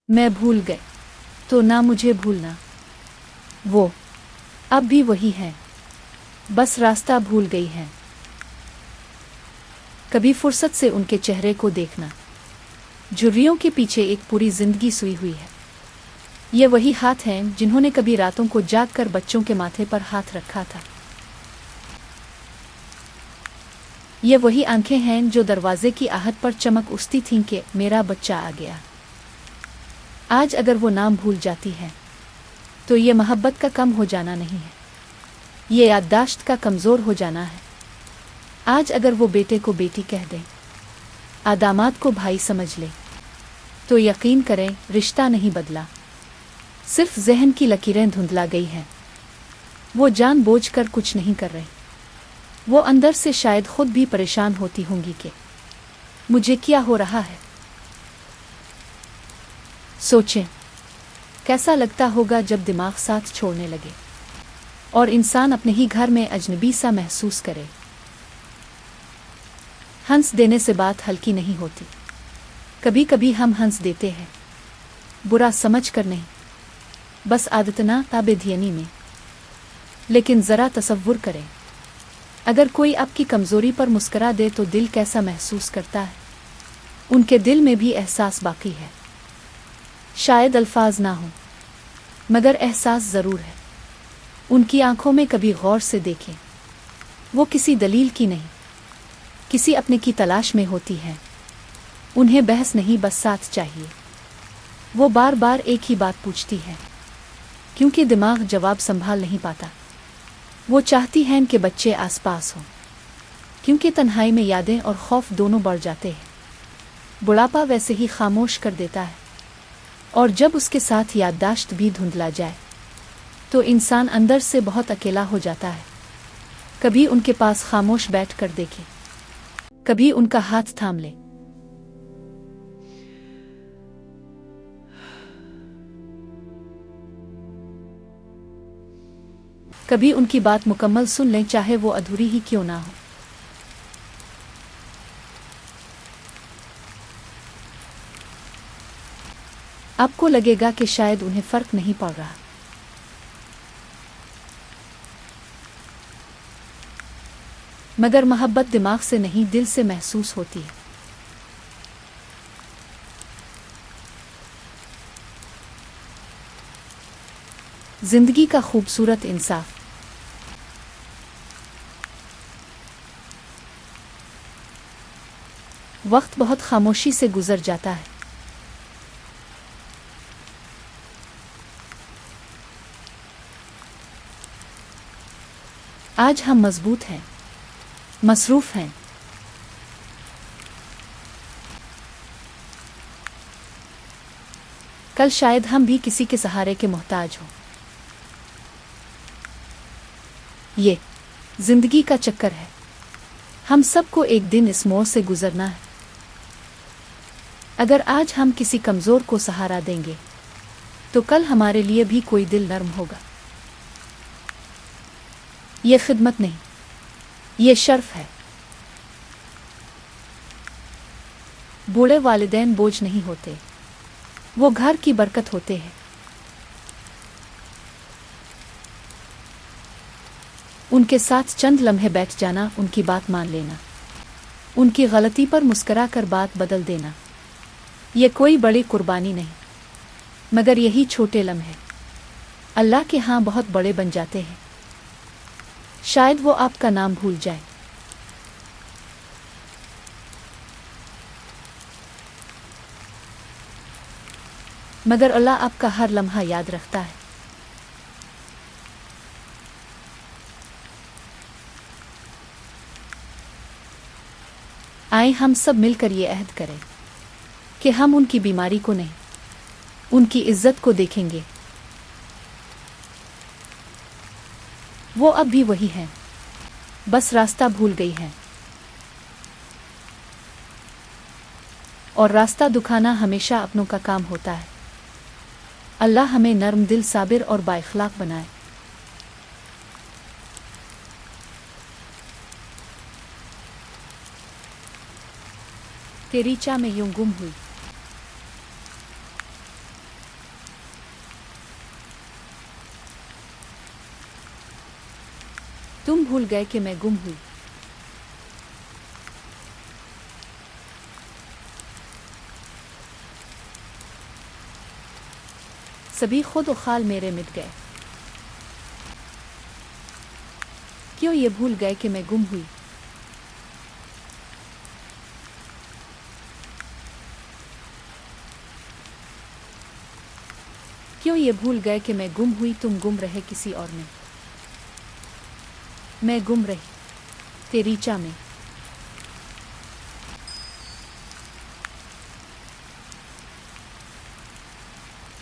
मैं भूल गए तो ना मुझे भूलना। वो अब भी वही है, बस रास्ता भूल गई है। कभी फुर्सत से उनके चेहरे को देखना। झुर्रियों के पीछे एक पूरी जिंदगी सुई हुई है। ये वही हाथ हैं जिन्होंने कभी रातों को जाग कर बच्चों के माथे पर हाथ रखा था। ये वही आंखें हैं जो दरवाजे की आहट पर चमक उठती थीं कि मेरा बच्चा आ गया। आज अगर वो नाम भूल जाती है तो ये मोहब्बत का कम हो जाना नहीं है, ये याददाश्त का कमज़ोर हो जाना है। आज अगर वो बेटे को बेटी कह दें, दामाद को भाई समझ ले, तो यकीन करें रिश्ता नहीं बदला, सिर्फ ज़हन की लकीरें धुंधला गई हैं। वो जानबूझकर कुछ नहीं कर रहे, वो अंदर से शायद खुद भी परेशान होती होंगी कि मुझे क्या हो रहा है। सोचें कैसा लगता होगा जब दिमाग साथ छोड़ने लगे और इंसान अपने ही घर में अजनबी सा महसूस करे। हंस देने से बात हल्की नहीं होती। कभी कभी हम हंस देते हैं, बुरा समझ कर नहीं, बस आदतना ताबेधियनी में। लेकिन ज़रा तसव्वुर करें, अगर कोई आपकी कमज़ोरी पर मुस्करा दे तो दिल कैसा महसूस करता है। उनके दिल में भी एहसास बाकी है, शायद अल्फाज ना हो मगर एहसास ज़रूर है। उनकी आंखों में कभी गौर से देखें, वो किसी दलील की नहीं, किसी अपने की तलाश में होती हैं। उन्हें बहस नहीं, बस साथ चाहिए। वो बार बार एक ही बात पूछती है क्योंकि दिमाग जवाब संभाल नहीं पाता। वो चाहती हैं कि बच्चे आसपास हों क्योंकि तन्हाई में यादें और खौफ दोनों बढ़ जाते हैं। बुढ़ापा वैसे ही खामोश कर देता है, और जब उसके साथ याददाश्त भी धुंधला जाए तो इंसान अंदर से बहुत अकेला हो जाता है। कभी उनके पास खामोश बैठ कर देखे, कभी उनका हाथ थाम ले, कभी उनकी बात मुकम्मल सुन लें, चाहे वो अधूरी ही क्यों ना हो। आपको लगेगा कि शायद उन्हें फर्क नहीं पड़ रहा, मगर मोहब्बत दिमाग से नहीं दिल से महसूस होती है। जिंदगी का खूबसूरत इंसाफ। वक्त बहुत खामोशी से गुजर जाता है। आज हम मजबूत हैं, मसरूफ हैं, कल शायद हम भी किसी के सहारे के मोहताज हों। ये जिंदगी का चक्कर है, हम सबको एक दिन इस मोड़ से गुजरना है। अगर आज हम किसी कमज़ोर को सहारा देंगे तो कल हमारे लिए भी कोई दिल नर्म होगा। ये खिदमत नहीं, ये शर्फ है। बूढ़े वालिदैन बोझ नहीं होते, वो घर की बरकत होते हैं। उनके साथ चंद लम्हे बैठ जाना, उनकी बात मान लेना, उनकी गलती पर मुस्करा कर बात बदल देना, ये कोई बड़ी कुर्बानी नहीं, मगर यही छोटे लम्हे अल्लाह के यहाँ बहुत बड़े बन जाते हैं। शायद वो आपका नाम भूल जाए, मगर अल्लाह आपका हर लम्हा याद रखता है। आए हम सब मिलकर ये अहद करें कि हम उनकी बीमारी को नहीं, उनकी इज्जत को देखेंगे। वो अब भी वही हैं, बस रास्ता भूल गई हैं। और रास्ता दुखाना हमेशा अपनों का काम होता है। अल्लाह हमें नर्म दिल, साबिर और बाइखलाक बनाए। तेरी चाह में यूं गुम हुई, تم بھول گئے کہ میں گم ہوئی. سبھی خود و خال میرے مٹ گئے. کیوں یہ بھول گئے کہ میں گم ہوئی. کیوں یہ بھول گئے کہ میں گم ہوئی تم گم رہے کسی اور میں. میں گم رہی تیری چاہ میں.